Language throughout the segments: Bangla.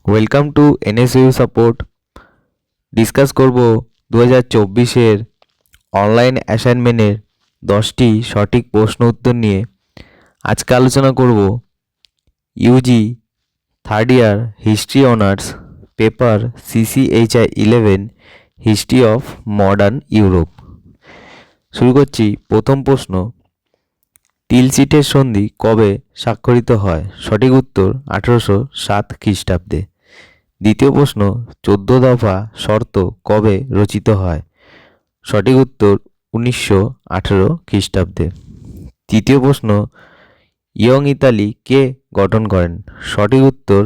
Welcome to NSU support. Discuss করব 2024-এর অনলাইন অ্যাসাইনমেন্টের 10টি সঠিক প্রশ্ন উত্তর নিয়ে। আজকে আলোচনা করব Yuji third year history honours paper CCHI 11 history of modern Europe. শুরু করছি। প্রথম প্রশ্ন, তিলচিটের সন্ধি কবে স্বাক্ষরিত হয়? সঠিক উত্তর 1807 খ্রিস্টাব্দে। দ্বিতীয় প্রশ্ন, 14 দফা শর্ত কবে রচিত হয়? সঠিক উত্তর 1918 খ্রিস্টাব্দে। তৃতীয় প্রশ্ন, ইয়ং ইতালি কে গঠন করেন? সঠিক উত্তর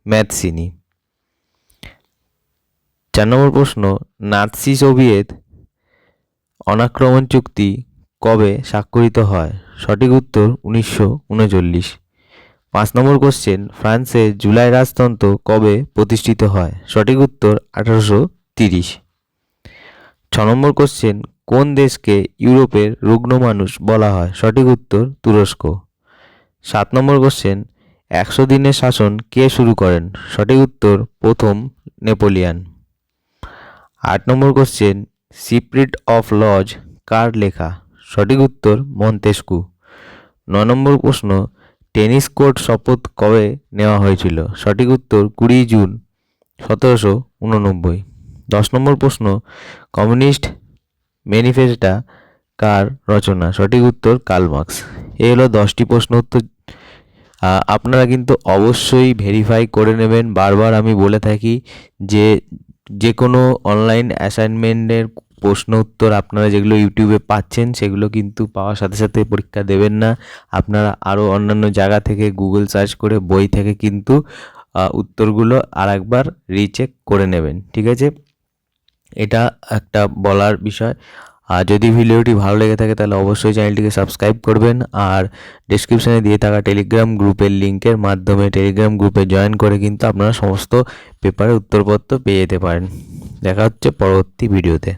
ম্যাথসিনি। 4 নম্বর প্রশ্ন, নাৎসি সোভিয়েত অনাক্রমণ চুক্তি কবে স্বাক্ষরিত হয়? সঠিক উত্তর 1939। 5 নম্বর কোশ্চেন, ফ্রান্সের জুলাই রাজতন্ত্র কবে প্রতিষ্ঠিত হয়? সঠিক উত্তর 1830। 6 নম্বর কোশ্চেন, কোন দেশকে ইউরোপের রুগ্ন মানুষ বলা হয়? সঠিক উত্তর তুরস্ক। 7 নম্বর কোশ্চেন, 100 দিনের শাসন কে শুরু করেন? সঠিক উত্তর প্রথম নেপোলিয়ান। 8 নম্বর কোশ্চেন, সিপ্রিট অফ লজ কার লেখা? সঠিক উত্তর মন্তেস্কু। 9 নম্বর প্রশ্ন, টেনিস কোর্ট শপথ কবে নেওয়া হয়েছিল? সঠিক উত্তর 20 জুন 1789। 10 নম্বর প্রশ্ন, কমিউনিস্ট ম্যানিফেস্টো কার রচনা? সঠিক উত্তর কার্ল মার্কস। এই হলো 10টি প্রশ্ন উত্তর। আপনারা কিন্তু অবশ্যই ভেরিফাই করে নেবেন। বারবার আমি বলে থাকি যে কোনো অনলাইন অ্যাসাইনমেন্টের প্রশ্ন উত্তর আপনারা যেগুলো ইউটিউবে পাচ্ছেন সেগুলো কিন্তু পাওয়ার সাথে সাথে পরীক্ষা দেবেন না। আপনারা আরও অন্যান্য জায়গা থেকে গুগল সার্চ করে বই থেকে কিন্তু উত্তরগুলো আরেকবার রিচেক করে নেবেন, ঠিক আছে? এটা একটা বলার বিষয়। আর যদি ভিডিওটি ভালো লেগে থাকে তাহলে অবশ্যই চ্যানেলটিকে সাবস্ক্রাইব করবেন। আর ডেসক্রিপশানে দিয়ে থাকা টেলিগ্রাম গ্রুপের লিঙ্কের মাধ্যমে টেলিগ্রাম গ্রুপে জয়েন করে কিন্তু আপনারা সমস্ত পেপারের উত্তরপত্র পেয়ে যেতে পারেন। দেখা হচ্ছে পরবর্তী ভিডিওতে।